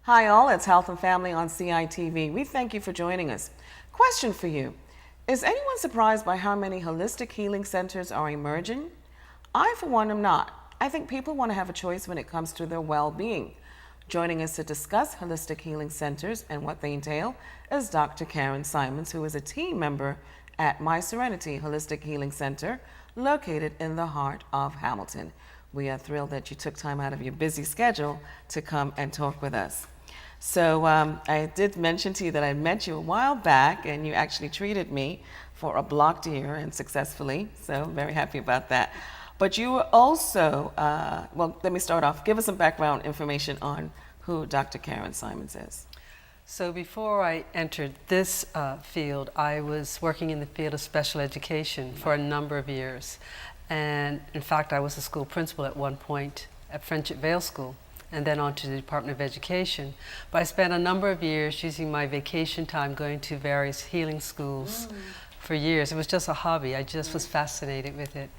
Hi all, it's Health and Family on CITV. We thank you for joining us. Question for you. Is anyone surprised by how many holistic healing centers are emerging? I, for one, am not. I think people want to have a choice when it comes to their well-being. Joining us to discuss holistic healing centers and what they entail is Dr. Karen Simons, who is a team member at My Serenity Holistic Healing Center, located in the heart of Hamilton. We are thrilled that you took time out of your busy schedule to come and talk with us. So I did mention to you that I met you a while back, and you actually treated me for a blocked ear, and successfully, so I'm very happy about that. But you were also, well, let me start off. Give us some background information on who Dr. Karen Simons is. So before I entered this field, I was working in the field of special education for a number of years. And in fact, I was a school principal at one point at Friendship Vale School, and then on to the Department of Education. But I spent a number of years using my vacation time going to various healing schools for years. It was just a hobby. I just was fascinated with it.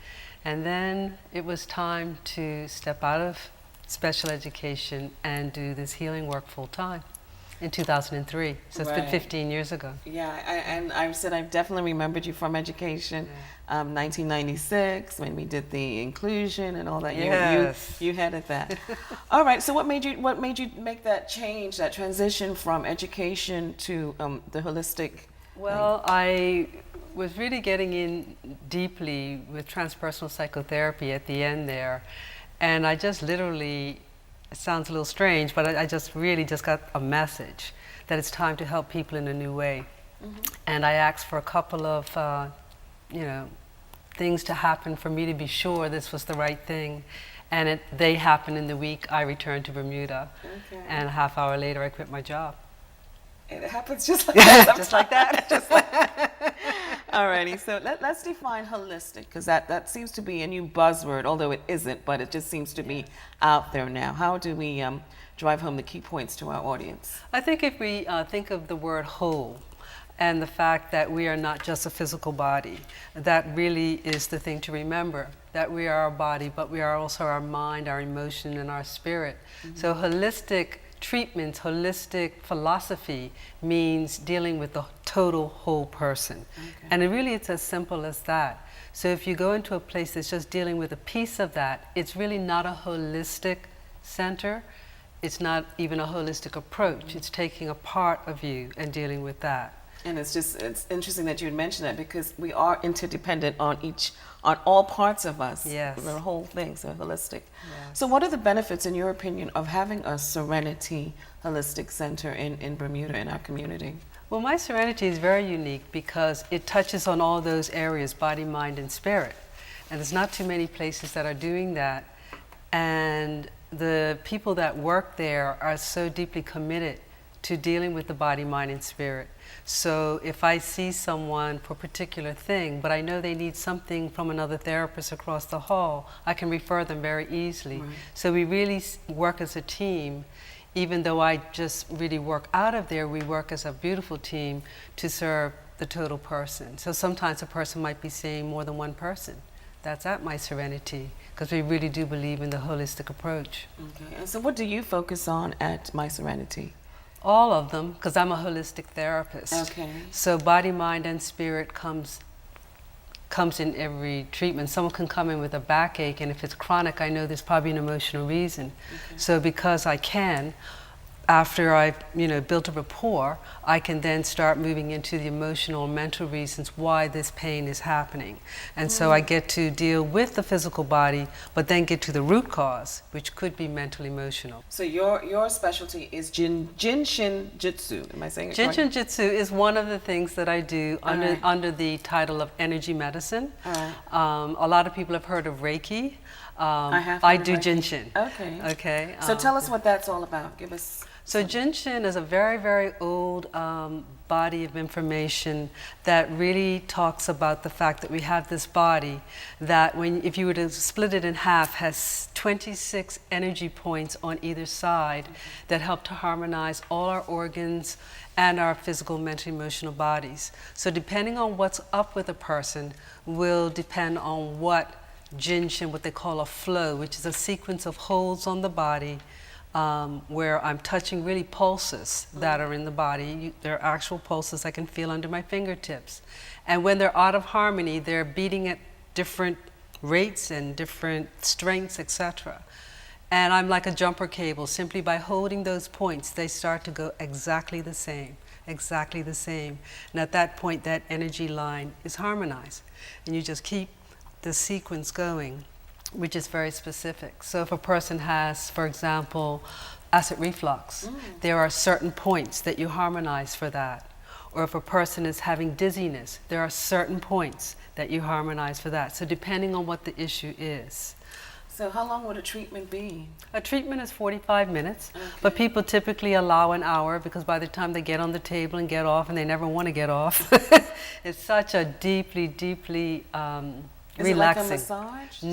And then it was time to step out of special education and do this healing work full time in 2003. So it's been 15 years ago. Yeah, and I said I've definitely remembered you from education. 1996 when we did the inclusion and all that. Yes. You headed that. All right. So what made you make that change, that transition from education to the holistic? Well, I was really getting in deeply with transpersonal psychotherapy at the end there, and I just literally, it sounds a little strange, but I just really just got a message that it's time to help people in a new way. And I asked for a couple of things to happen for me to be sure this was the right thing, and they happened in the week I returned to Bermuda. And a half hour later I quit my job. It happens just like that. Just like that. Just like that. Alrighty, so let's define holistic, because that seems to be a new buzzword, although it isn't, but it just seems to be out there now. How do we drive home the key points to our audience? I think if we think of the word whole, and the fact that we are not just a physical body, that really is the thing to remember, that we are our body, but we are also our mind, our emotion, and our spirit. So holistic treatments, holistic philosophy means dealing with the total whole person. And it's as simple as that. So if you go into a place that's just dealing with a piece of that, it's really not a holistic center. It's not even a holistic approach. It's taking a part of you and dealing with that. And it's interesting that you would mention that, because we are interdependent on all parts of us. Yes. The whole thing, so holistic. Yes. So what are the benefits, in your opinion, of having a Serenity Holistic Center in Bermuda, in our community? Well, My Serenity is very unique because it touches on all those areas, body, mind, and spirit. And there's not too many places that are doing that. And the people that work there are so deeply committed to dealing with the body, mind, and spirit. So if I see someone for a particular thing, but I know they need something from another therapist across the hall, I can refer them very easily. So we really work as a team. Even though I just really work out of there, we work as a beautiful team to serve the total person. So sometimes a person might be seeing more than one person. That's at My Serenity, because we really do believe in the holistic approach. Okay. And so what do you focus on at My Serenity? All of them, because I'm a holistic therapist. Okay. So body, mind, and spirit comes in every treatment. Someone can come in with a backache, and if it's chronic, I know there's probably an emotional reason. So because I can, after I've built a rapport, I can then start moving into the emotional and mental reasons why this pain is happening. And so I get to deal with the physical body, but then get to the root cause, which could be mental emotional. So your specialty is Jinshin Jitsu. Am I saying it correctly? Jinshin Jitsu is one of the things that I do under the title of energy medicine. A lot of people have heard of Reiki. I do Jinshin. Okay. Okay. So tell us what that's all about. Give us. So Jinshin is a very, very old body of information that really talks about the fact that we have this body that if you were to split it in half, has 26 energy points on either side that help to harmonize all our organs and our physical, mental, emotional bodies. So depending on what's up with a person will depend on what Jinshin, what they call a flow, which is a sequence of holds on the body, where I'm touching really pulses that are in the body. They're actual pulses I can feel under my fingertips. And when they're out of harmony, they're beating at different rates and different strengths, etc. And I'm like a jumper cable. Simply by holding those points, they start to go exactly the same, exactly the same. And at that point, that energy line is harmonized. And you just keep the sequence going, which is very specific. So if a person has, for example, acid reflux, there are certain points that you harmonize for that. Or if a person is having dizziness, there are certain points that you harmonize for that. So depending on what the issue is. So how long would a treatment be? A treatment is 45 minutes, but people typically allow an hour because by the time they get on the table and get off, and they never want to get off, it's such a deeply, deeply relaxing. Is it like a massage?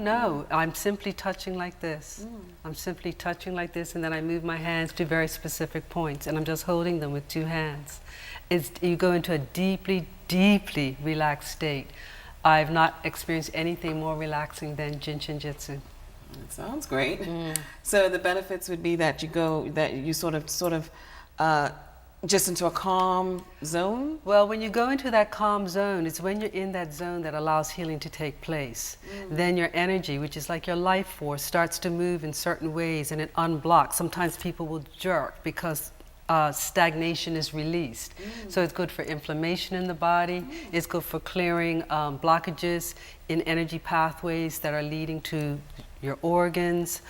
No. I'm simply touching like this. I'm simply touching like this, and then I move my hands to very specific points, and I'm just holding them with two hands. You go into a deeply, deeply relaxed state. I've not experienced anything more relaxing than Jinshin Jitsu. That sounds great. So the benefits would be that you sort of just into a calm zone? Well, when you go into that calm zone, it's when you're in that zone that allows healing to take place. Then your energy, which is like your life force, starts to move in certain ways and it unblocks. Sometimes people will jerk because stagnation is released. So it's good for inflammation in the body. It's good for clearing blockages in energy pathways that are leading to your organs.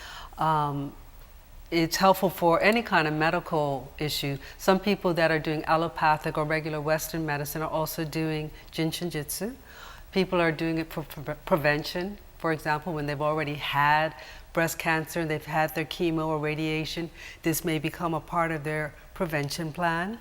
It's helpful for any kind of medical issue. Some people that are doing allopathic or regular Western medicine are also doing Jinshin Jitsu. People are doing it for prevention. For example, when they've already had breast cancer and they've had their chemo or radiation, this may become a part of their prevention plan.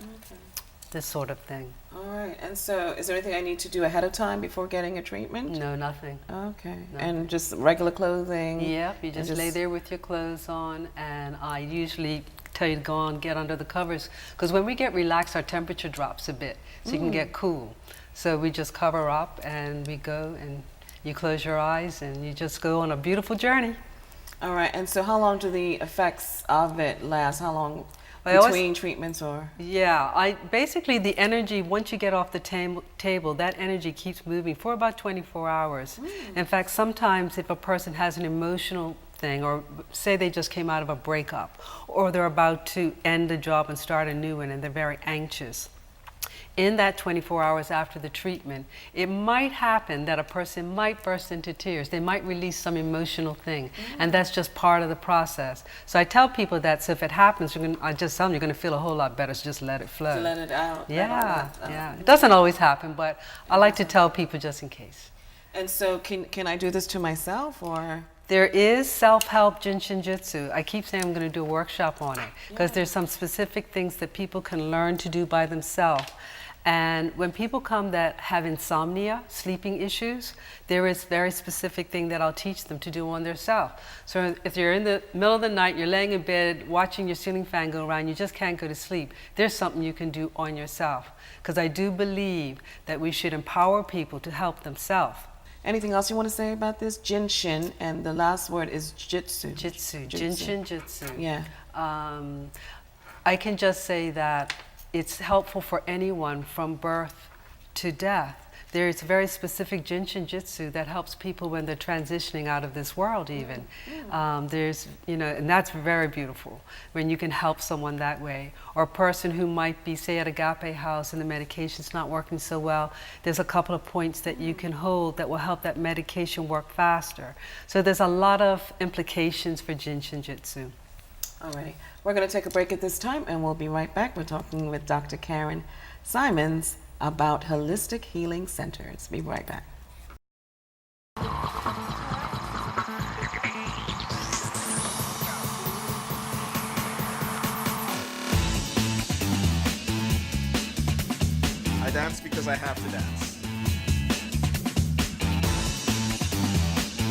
This sort of thing. All right. And so is there anything I need to do ahead of time before getting a treatment? No, nothing. Okay. Nothing. And just regular clothing? Yep, you just lay there with your clothes on, and I usually tell you to go on, get under the covers, because when we get relaxed, our temperature drops a bit, so you can get cool. So we just cover up, and we go, and you close your eyes, and you just go on a beautiful journey. All right. And so how long do the effects of it last? How long between treatments or? Yeah, basically the energy, once you get off the table, that energy keeps moving for about 24 hours. In fact, sometimes if a person has an emotional thing, or say they just came out of a breakup, or they're about to end a job and start a new one and they're very anxious, in that 24 hours after the treatment, it might happen that a person might burst into tears. They might release some emotional thing, and that's just part of the process. So I tell people that, so if it happens, I just tell them you're going to feel a whole lot better, so just let it flow. To let it out. Yeah. It doesn't always happen, but I like to tell people just in case. And so can I do this to myself, or? There is self-help Jinshin Jitsu. I keep saying I'm going to do a workshop on it, because there's some specific things that people can learn to do by themselves. And when people come that have insomnia, sleeping issues, there is a very specific thing that I'll teach them to do on themselves. So if you're in the middle of the night, you're laying in bed, watching your ceiling fan go around, you just can't go to sleep, there's something you can do on yourself. Because I do believe that we should empower people to help themselves. Anything else you want to say about this? Jinshin, and the last word is Jitsu. Jinshin Jitsu. Yeah. I can just say that it's helpful for anyone from birth to death, There's very specific Jinshin-jitsu that helps people when they're transitioning out of this world even. There's, and that's very beautiful when you can help someone that way. Or a person who might be, say, at Agape House and the medication's not working so well, there's a couple of points that you can hold that will help that medication work faster. So there's a lot of implications for Jinshin-jitsu. All right. We're going to take a break at this time, and we'll be right back. We're talking with Dr. Karen Simons about holistic healing centers. Be right back. I dance because I have to dance.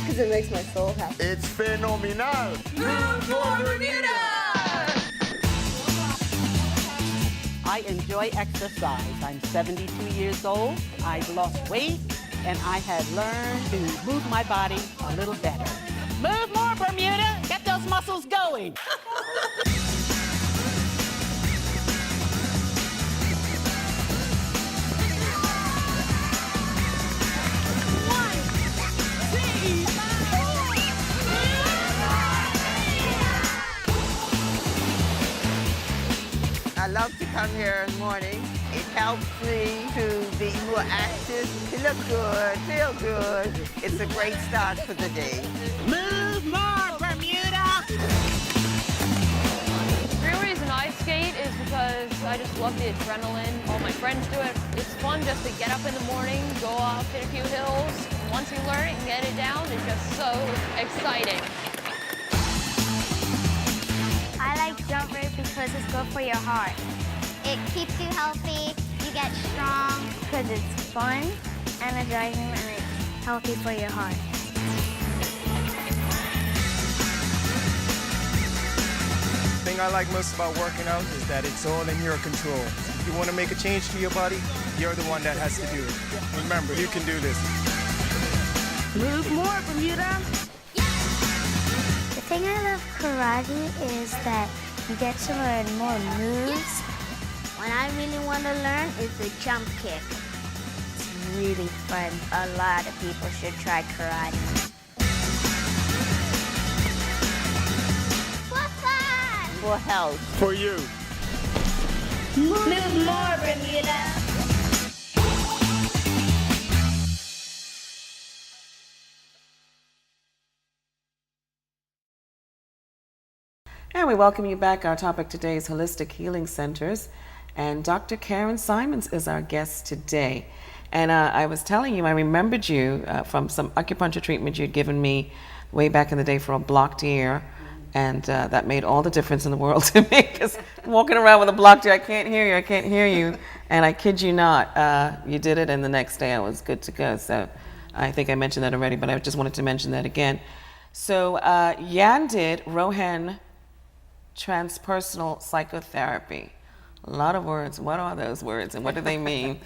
Because it makes my soul happy. It's phenomenal. Move for Bermuda! I enjoy exercise. I'm 72 years old. I've lost weight, and I have learned to move my body a little better. Move more, Bermuda! Get those muscles going! I love to come here in the morning. It helps me to be more active, to look good, feel good. It's a great start for the day. Move more, Bermuda! The real reason I skate is because I just love the adrenaline. All my friends do it. It's fun just to get up in the morning, go off, hit a few hills. Once you learn it and get it down, it's just so exciting. I like jump rope because it's good for your heart. It keeps you healthy, you get strong. Because it's fun, energizing, and it's healthy for your heart. The thing I like most about working out is that it's all in your control. If you want to make a change to your body, you're the one that has to do it. Remember, you can do this. Move more, Bermuda! The thing I love karate is that you get to learn more moves. What I really want to learn is the jump kick. It's really fun. A lot of people should try karate. For fun! For health. For you. Move more, Bermuda! And we welcome you back. Our topic today is holistic healing centers, and Dr. Karen Simons is our guest today. And I was telling you, I remembered you from some acupuncture treatment you'd given me way back in the day for a blocked ear, and that made all the difference in the world to me, because walking around with a blocked ear, I can't hear you, and I kid you not, you did it, and the next day I was good to go. So I think I mentioned that already, but I just wanted to mention that again. So Yan did Rohan transpersonal psychotherapy. A lot of words. What are those words and what do they mean?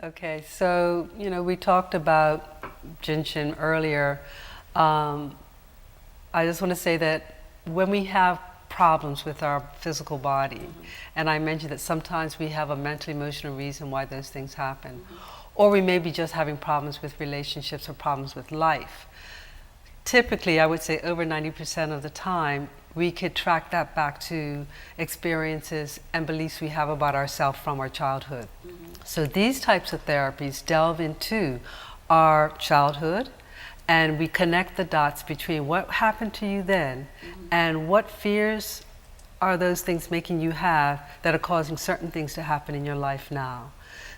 Okay, so, we talked about Jinshin earlier. I just want to say that when we have problems with our physical body, and I mentioned that sometimes we have a mental, emotional reason why those things happen, or we may be just having problems with relationships or problems with life. Typically, I would say over 90% of the time, we could track that back to experiences and beliefs we have about ourselves from our childhood. So these types of therapies delve into our childhood, and we connect the dots between what happened to you then and what fears are those things making you have that are causing certain things to happen in your life now.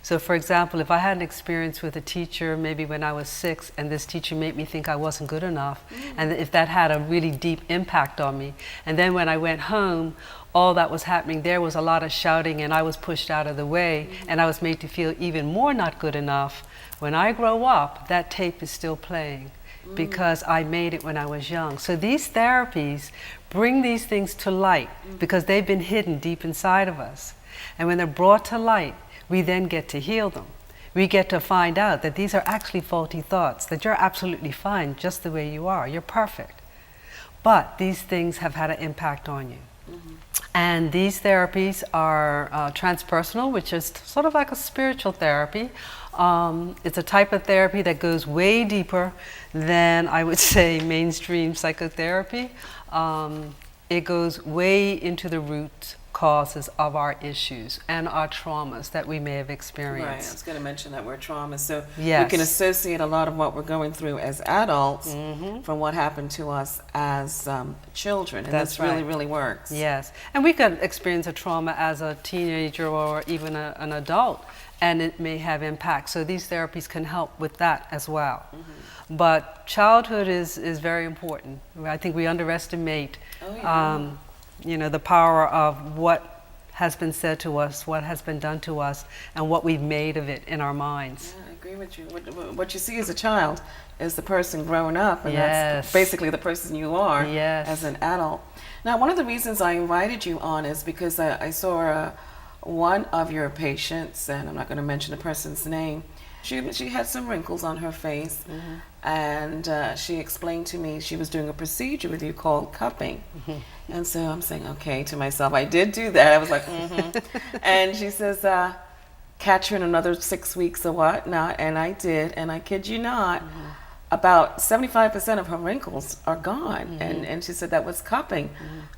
So for example, if I had an experience with a teacher maybe when I was 6 and this teacher made me think I wasn't good enough, and if that had a really deep impact on me, and then when I went home, all that was happening there was a lot of shouting and I was pushed out of the way and I was made to feel even more not good enough. When I grow up, that tape is still playing because I made it when I was young. So these therapies bring these things to light because they've been hidden deep inside of us. And when they're brought to light, we then get to heal them. We get to find out that these are actually faulty thoughts, that you're absolutely fine just the way you are, you're perfect. But these things have had an impact on you. And these therapies are transpersonal, which is sort of like a spiritual therapy. It's a type of therapy that goes way deeper than, I would say, mainstream psychotherapy. It goes way into the root causes of our issues and our traumas that we may have experienced. Right, I was going to mention that word trauma. So Yes. we can associate a lot of what we're going through as adults from what happened to us as children. And That's this really, right. really works. Yes, and we could experience a trauma as a teenager or even an adult, and it may have impact. So these therapies can help with that as well. But childhood is very important. I think we underestimate the power of what has been said to us, what has been done to us, and what we've made of it in our minds. Yeah, I agree with you. What you see as a child is the person growing up, and Yes. that's basically the person you are Yes. as an adult. Now, one of the reasons I invited you on is because I saw one of your patients, and I'm not going to mention the person's name. She had some wrinkles on her face, and she explained to me she was doing a procedure with you called cupping. And so I'm saying, okay, to myself, I did do that. I was like, And she says, catch her in another 6 weeks or whatnot, and I did, and I kid you not, about 75% of her wrinkles are gone, and she said that was cupping.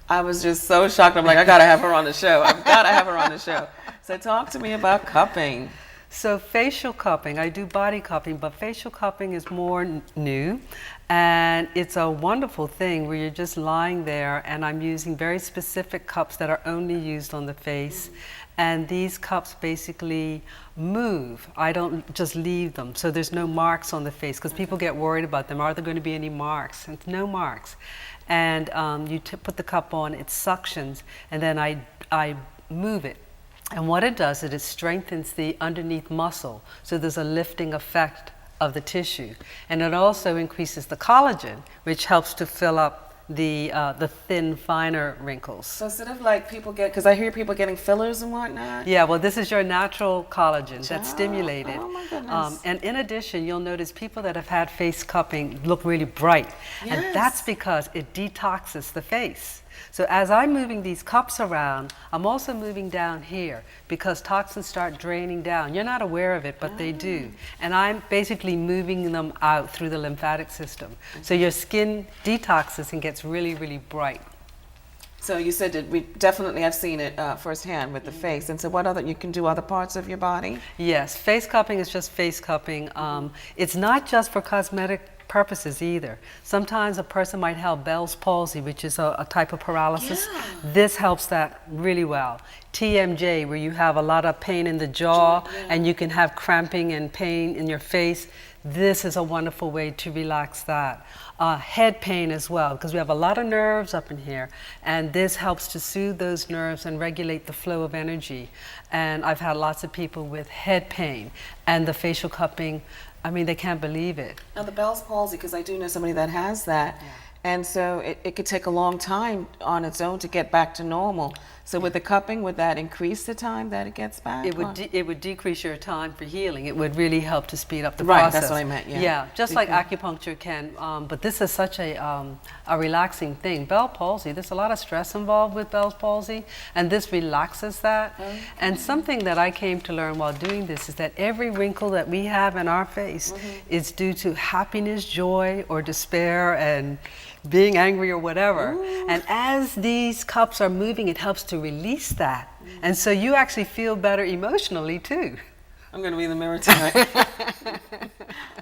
I was just so shocked. I'm like, I gotta have her on the show. I've gotta have her on the show. So talk to me about cupping. So facial cupping, I do body cupping, but facial cupping is more new, and it's a wonderful thing where you're just lying there, and I'm using very specific cups that are only used on the face, and these cups basically move. I don't just leave them, so there's no marks on the face, because people get worried about them. Are there going to be any marks? And no marks. And you put the cup on, it suctions, and then I move it. And what it does is it strengthens the underneath muscle, so there's a lifting effect of the tissue. And it also increases the collagen, which helps to fill up the thin, finer wrinkles. So instead of like people get, because I hear people getting fillers and whatnot. Yeah, well, this is your natural collagen that's stimulated. Oh my goodness. And in addition, you'll notice people that have had face cupping look really bright. And that's because it detoxes the face. So as I'm moving these cups around, I'm also moving down here because toxins start draining down. You're not aware of it, but they do. And I'm basically moving them out through the lymphatic system. So your skin detoxes and gets really, really bright. So you said that we definitely have seen it firsthand with the face. And so what other, you can do other parts of your body? Yes, face cupping is just face cupping. It's not just for cosmetic purposes either. Sometimes a person might have Bell's palsy, which is a type of paralysis. This helps that really well. TMJ, where you have a lot of pain in the jaw and you can have cramping and pain in your face. This is a wonderful way to relax that. Head pain as well, because we have a lot of nerves up in here, and this helps to soothe those nerves and regulate the flow of energy. And I've had lots of people with head pain, and the facial cupping, I mean, they can't believe it. Now the Bell's palsy, because I do know somebody that has that, and so it could take a long time on its own to get back to normal. So with the cupping, would that increase the time that it gets back? It would decrease your time for healing. It would really help to speed up the Right, process. that's what I meant, yeah. Yeah, just like acupuncture can, but this is such a relaxing thing. Bell's palsy, there's a lot of stress involved with Bell's palsy, and this relaxes that. And something that I came to learn while doing this is that every wrinkle that we have in our face is due to happiness, joy, or despair, and being angry or whatever. And as these cups are moving, it helps to release that. And so you actually feel better emotionally too. I'm going to be in the mirror tonight.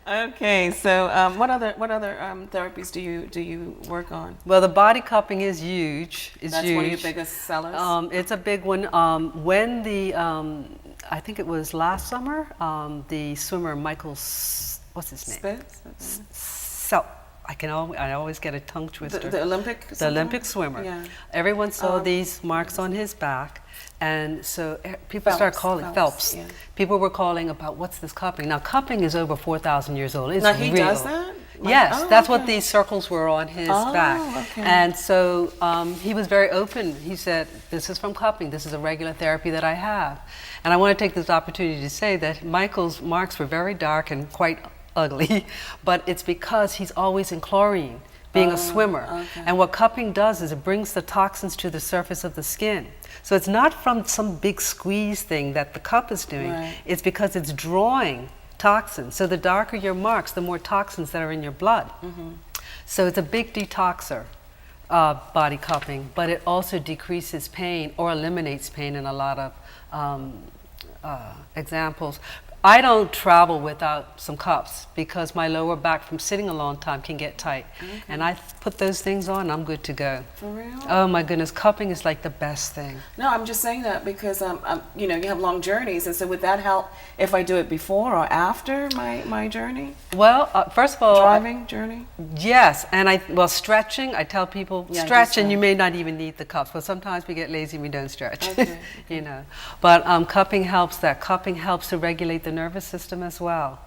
Okay, so what other therapies do you work on? Well, the body cupping is huge. That's one of your biggest sellers? It's a big one. When I think it was last summer, the swimmer Michael, what's his name? Spitz? I always get a tongue twister. The Olympic? The Olympic swimmer. Yeah. Everyone saw these marks on his back, and so people started calling Phelps. Phelps. People were calling about what's this cupping. Now cupping is over 4,000 years old. It's now he real. does that? Yes, that's what these circles were on his back. Okay. And so he was very open. He said, this is from cupping. This is a regular therapy that I have. And I want to take this opportunity to say that Michael's marks were very dark and quite ugly, but it's because he's always in chlorine, being a swimmer. Okay. And what cupping does is it brings the toxins to the surface of the skin. So it's not from some big squeeze thing that the cup is doing. Right. It's because it's drawing toxins. So the darker your marks, the more toxins that are in your blood. So it's a big detoxer, body cupping, but it also decreases pain or eliminates pain in a lot of examples. I don't travel without some cups because my lower back from sitting a long time can get tight. And I put those things on, I'm good to go. For real? Oh my goodness, cupping is like the best thing. No, I'm just saying that because you know, you have long journeys, and so would that help if I do it before or after my journey? Well, first of all, Driving journey? yes, and stretching, I tell people Yeah, stretch just and you stretch. may not even need the cups, but sometimes we get lazy and we don't stretch, Okay, you know. But cupping helps that. Cupping helps to regulate the nervous system as well,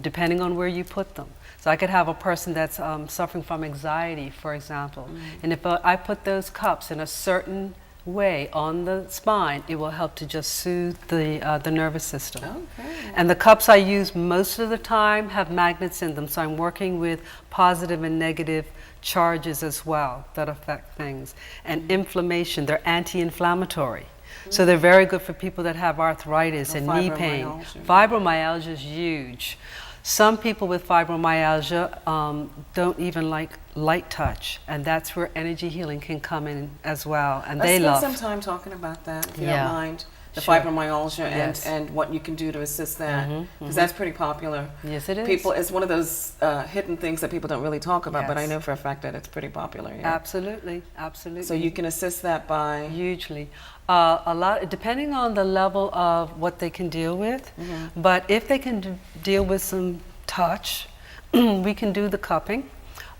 depending on where you put them. So I could have a person that's suffering from anxiety, for example, and if I put those cups in a certain way on the spine, it will help to just soothe the nervous system. Okay. And the cups I use most of the time have magnets in them, so I'm working with positive and negative charges as well that affect things. And inflammation, they're anti-inflammatory. So they're very good for people that have arthritis and knee pain. Fibromyalgia. Fibromyalgia is huge. Some people with fibromyalgia don't even like light touch, and that's where energy healing can come in as well. And they Let's love. spend some time talking about that, if you Yeah. don't mind. The Sure. fibromyalgia Yes. and what you can do to assist that, because that's pretty popular. Yes, it is. People, it's one of those hidden things that people don't really talk about, but I Yes. know for a fact that it's pretty popular. Yeah. Absolutely, absolutely. So you can assist that by. Hugely. A lot, depending on the level of what they can deal with, but if they can deal with some touch, we can do the cupping.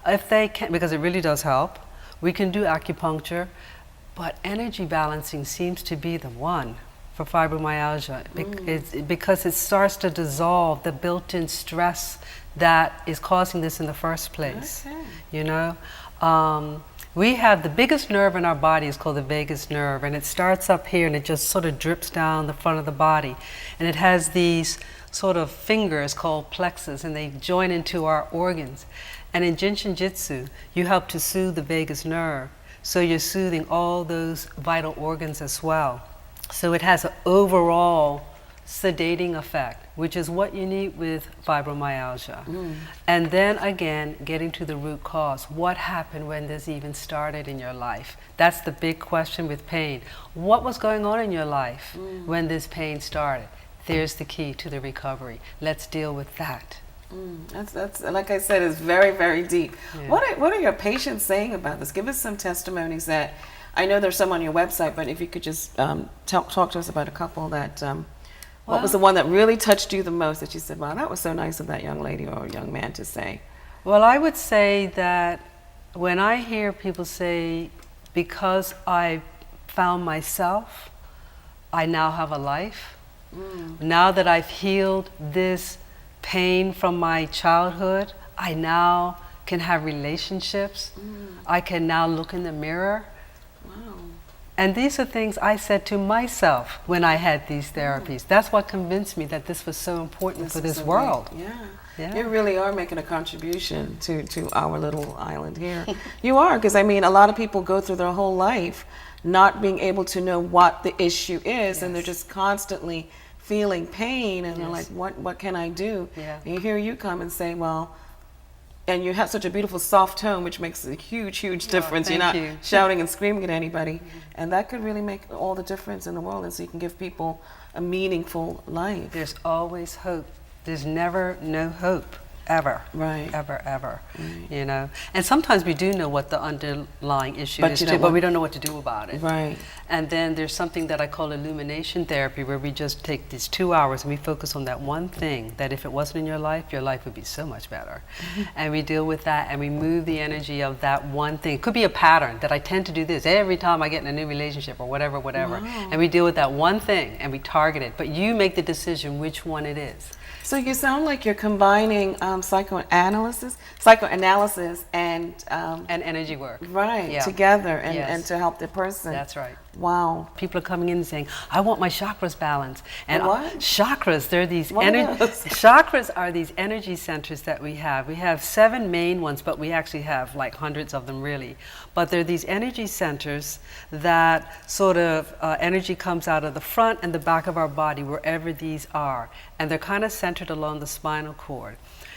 If they can, because it really does help, we can do acupuncture, but energy balancing seems to be the one for fibromyalgia because it starts to dissolve the built-in stress that is causing this in the first place. Okay. You know? We have the biggest nerve in our body is called the vagus nerve, and it starts up here and it just sort of drips down the front of the body. And it has these sort of fingers called plexus, and they join into our organs. And in Jinshin Jitsu, you help to soothe the vagus nerve. So you're soothing all those vital organs as well. So it has an overall sedating effect, which is what you need with fibromyalgia. And then again, getting to the root cause. What happened when this even started in your life? That's the big question with pain. What was going on in your life when this pain started? There's the key to the recovery. Let's deal with that. That's like I said, it's very, very deep. Yeah. What are your patients saying about this? Give us some testimonies that, I know there's some on your website, but if you could just talk to us about a couple that, what was the one that really touched you the most that you said, wow, that was so nice of that young lady or young man to say? Well, I would say that when I hear people say, because I found myself, I now have a life. Now that I've healed this pain from my childhood, I now can have relationships. I can now look in the mirror. And these are things I said to myself when I had these therapies. That's what convinced me that this was so important for this world. Yeah. You really are making a contribution to our little island here. You are, because I mean, a lot of people go through their whole life not being able to know what the issue is, and they're just constantly feeling pain, and they're like, what can I do? And here you come and say, well, and you have such a beautiful soft tone, which makes a huge, huge difference. You're not shouting and screaming at anybody. And that could really make all the difference in the world. And so you can give people a meaningful life. There's always hope. There's never no hope, ever. Right. Ever, ever. Right. You know? And sometimes we do know what the underlying issue But is you too, don't but want- we don't know what to do about it. Right. And then there's something that I call Illumination Therapy, where we just take these 2 hours and we focus on that one thing that if it wasn't in your life would be so much better. And we deal with that and we move the energy of that one thing. It could be a pattern that I tend to do this every time I get in a new relationship or whatever. And we deal with that one thing and we target it. But you make the decision which one it is. So you sound like you're combining psychoanalysis and And energy work. right, Yeah. together and Yes. to help the person. That's right. Wow. People are coming in and saying, I want my chakras balanced. And What? Chakras, they're these What is? chakras are these energy centers that we have. We have 7 main ones, but we actually have like hundreds of them really. But they're these energy centers that sort of energy comes out of the front and the back of our body, wherever these are. And they're kind of centered along the spinal cord.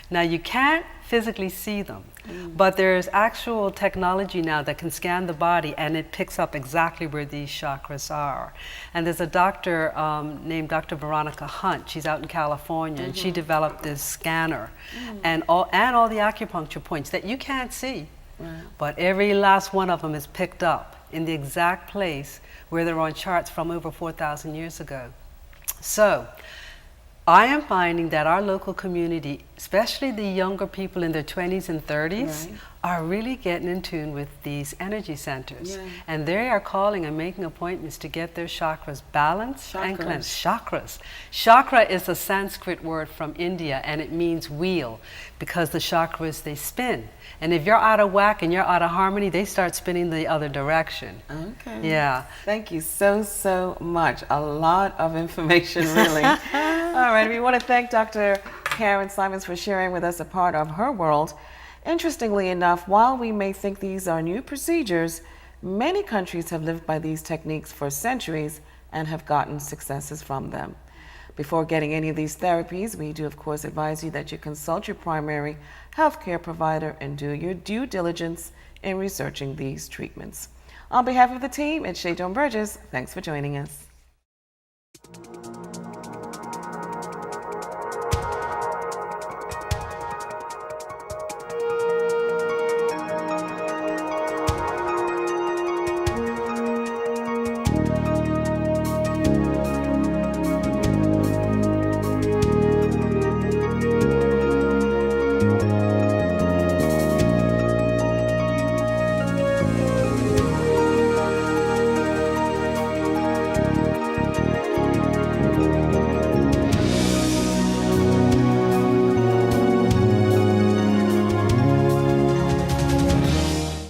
Now, you can't physically see them, but there's actual technology now that can scan the body and it picks up exactly where these chakras are. And there's a doctor named Dr. Veronica Hunt. She's out in California, and she developed this scanner and all the acupuncture points that you can't see, but every last one of them is picked up in the exact place where they're on charts from over 4,000 years ago. So, I am finding that our local community, especially the younger people in their 20s and 30s, are really getting in tune with these energy centers. And they are calling and making appointments to get their chakras balanced and cleansed. Chakras. Chakra is a Sanskrit word from India, and it means wheel, because the chakras, they spin. And if you're out of whack and you're out of harmony, they start spinning the other direction. Okay. Yeah. Thank you so much. A lot of information, really. All right, we want to thank Dr. Karen Simons for sharing with us a part of her world. Interestingly enough, while we may think these are new procedures, many countries have lived by these techniques for centuries and have gotten successes from them. Before getting any of these therapies, we do, of course, advise you that you consult your primary healthcare provider and do your due diligence in researching these treatments. On behalf of the team, it's Shay Burgess. Thanks for joining us.